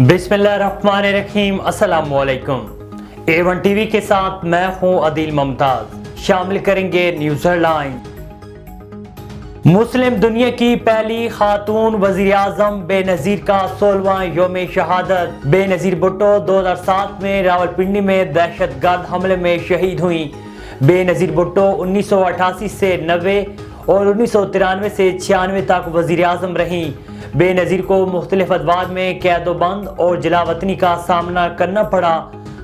बिस्मिल्लाहिर्रहमानिर्रहीम, अस्सलाम वालेकुम। A1 टीवी के साथ मैं हूं अदील मुमताज। शामिल करेंगे न्यूज़ हेडलाइन। मुस्लिम दुनिया की पहली खातून वज़ीर आज़म बेनज़ीर का 16वां यौम शहादत। बेनज़ीर भुट्टो 2007 में रावलपिंडी में दहशतगर्द हमले में शहीद हुई। बेनज़ीर भुट्टो 1988 से 90 और 1993 से 96 तक वज़ीर आज़म रहीं। बेनज़ीर को मुख्तलिफ अदवार में कैदोबंद और जलावतनी का सामना करना पड़ा।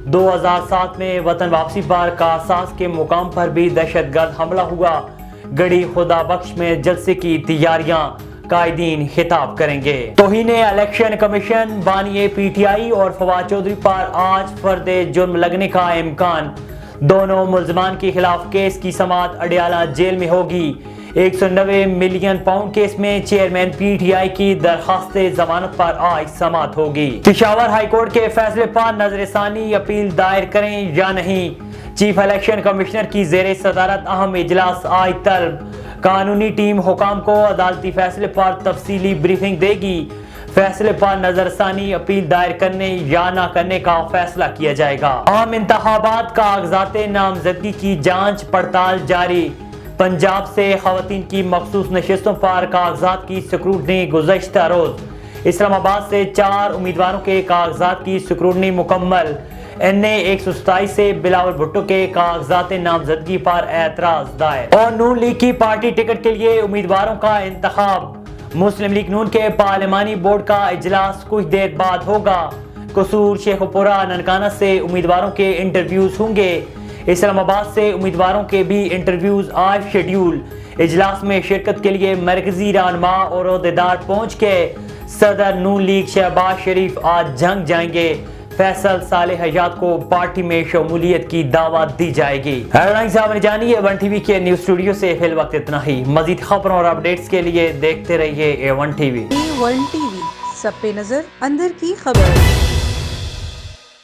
2007 में वतन वापसी पर कारसाज के मुकाम पर भी दहशतगर्द हमला हुआ। गढ़ी खुदा बख्श में जलसे की तैयारियां, कायदीन खिताब करेंगे। तौहीन इलेक्शन कमीशन बानी PTI और फवाद चौधरी पर आज फर्द जुर्म लगने का इम्कान। दोनों मुल्ज़मान के खिलाफ केस की समाअत अडियाला जेल में होगी। 190 मिलियन पाउंड केस में चेयरमैन PTI की दरखास्त जमानत पर आज समाअत होगी। पेशावर हाई कोर्ट के फैसले पर नजरसानी अपील दायर करें या नहीं। चीफ इलेक्शन कमिश्नर की जेर सदारत अहम इजलास आज तलब। कानूनी टीम हुकाम को अदालती फैसले पर तफसीली ब्रीफिंग देगी। फैसले पर नजरसानी अपील दायर करने या ना करने का फैसला किया जाएगा। आम इंतखाबात कागजात नामजदगी की जांच पड़ताल जारी। पंजाब से खवातीन की मखसूस नशिस्तों पर कागजात की स्क्रूटनी गुज़श्ता रोज। इस्लामाबाद से 4 उम्मीदवारों के कागजात की स्क्रूटनी मुकम्मल। NA 127 से बिलावल भुट्टो के कागजात नामजदगी पर एतराज दायर। और नून लीग की पार्टी टिकट के लिए उम्मीदवारों का इंतखाब। मुस्लिम लीग नून के पार्लिमानी बोर्ड का इजलास कुछ देर बाद होगा। कसूर, शेखुपुरा, ननकाना से उम्मीदवारों के इंटरव्यूज होंगे। इस्लामाबाद से उम्मीदवारों के भी इंटरव्यूज आज शेड्यूल। इजलास में शिरकत के लिए मरकजी रहनुमा और ओहदेदार पहुंच के सदर नून लीग शहबाज शरीफ आज जंग जाएंगे। फैसल सालेह हयात को पार्टी में शमूलियत की दावत दी जाएगी। हेडलाइन साहब जानिए A1 टीवी के न्यूज स्टूडियो से फिल वक्त इतना ही। मजीद खबरों और अपडेट्स के लिए देखते रहिए A1 टीवी। A1 टीवी, सब पे नजर, अंदर की खबर।